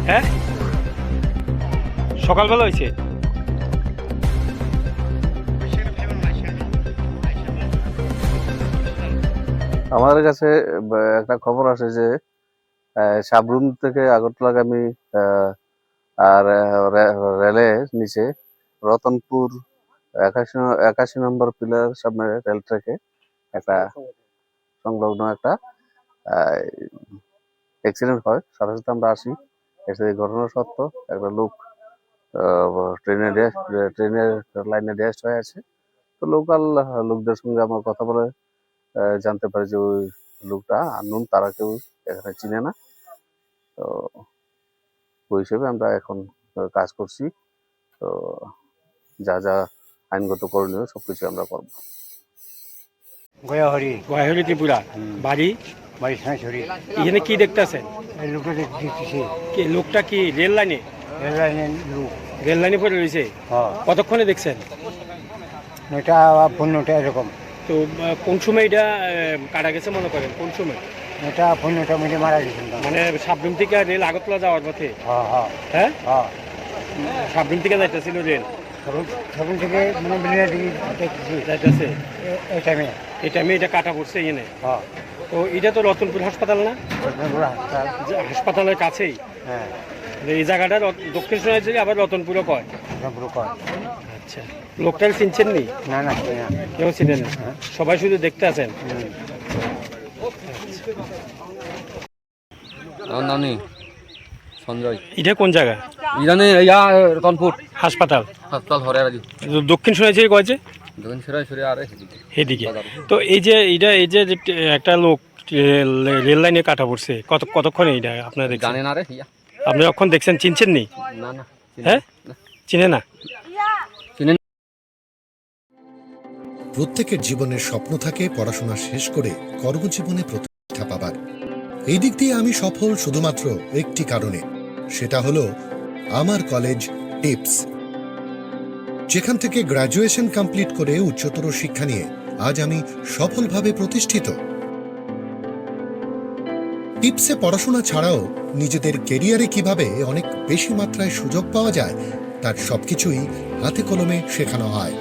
হ্যাঁ, সকালবেলা হয়েছে। আমাদের কাছে একটা খবর আসে যে সাবরুম থেকে আগরতলাগামী আর রেলের নিচে রতনপুর 81 নম্বর পিলার সামনে রেল ট্র্যাকে একটা সংলগ্ন একটা অ্যাক্সিডেন্ট হয়। সাথে সাথে আমরা আসি, এসে ঘটনা সত্য একটা লোক ট্রেনের লাইনে ড্যাশ হয়ে আছে। তো লোকাল লোকদের সঙ্গে আমার কথা বলে জানতে পারি যে ওই লোকটা আননোন, তারা কেউ এখানে চিনে না। তো ওই হিসেবে আমরা এখন কাজ করছি। তো যা যা আইনগত করণীয় সবকিছু আমরা করবো। গয়াহরি গয়াহরি ত্রিপুরা, বাড়ি বাড়ি ছড়ি। এখানে কি দেখতেছেন? এই লোকটা দেখতেছি লোকটা কি রেল লাইনে রেললাইনের লোক। রেল লাইনে পড়ে রয়েছে? হ্যাঁ, কতক্ষণে দেখছেন? এটা 15টা এরকম। তো কোন সময় এটা কাটা গেছে মনে করেন? কোন সময়? এটা 15টা মিনিটে মারা গেছিল। মানে সাবরুম থেকে রেল আগরতলা যাওয়ার পথে? হ্যাঁ হ্যাঁ হ্যাঁ, হ্যাঁ, সাবরুম থেকে যাইতেছিল রেল, তখন থেকে মানে বিলিয়া দিকে দেখতেছি যাইতেছে এই টাইমে। এই টাইমে এটা কাটা পড়ছে এখানে। হ্যাঁ, তো এটা তো রতনপুর হাসপাতাল না? রতনপুর হাসপাতাল। হাসপাতালের কাছেই হ্যাঁ, এই জায়গাটা দক্ষিণ সোনাঝুরি, আবার রতনপুরও কয়। রতনপুর কয়। আচ্ছা, লোকটার চিনছেন নি? না না, চিনি না। কেউ চিনেন না, সবাই শুধু দেখতে আছেন। আমার নাম নেই সঞ্জয়। এটা কোন জায়গা? ইরানে ইয়া রতনপুর হাসপাতাল হাসপাতাল হরে রাজি দক্ষিণ সোনাঝুরি কয়েছে দোকান সেরাই সরে আরে এদিকে। তো এই যে একটা লোক রেল লাইনে কাটা পড়ছে, কতক্ষণে এটা আপনারা দেখছেন? জানে না রে ইয়া আপনি কখন দেখছেন? চিনছেন নি? না না হ্যাঁ, চিনে না? প্রত্যেকের জীবনের স্বপ্ন থাকে পড়াশোনা শেষ করে কর্মজীবনে প্রতিষ্ঠা পাবার। এই দিক দিয়ে আমি সফল শুধুমাত্র একটি কারণে, সেটা হলো আমার কলেজ টিপস, যেখান থেকে গ্র্যাজুয়েশন কমপ্লিট করে উচ্চতর শিক্ষা নিয়ে আজ আমি সফলভাবে প্রতিষ্ঠিত। টিপসে পড়াশোনা ছাড়াও নিজেদের কেরিয়ারে কিভাবে অনেক বেশি মাত্রায় সুযোগ পাওয়া যায় তার সবকিছুই হাতে কলমে শেখানো হয়।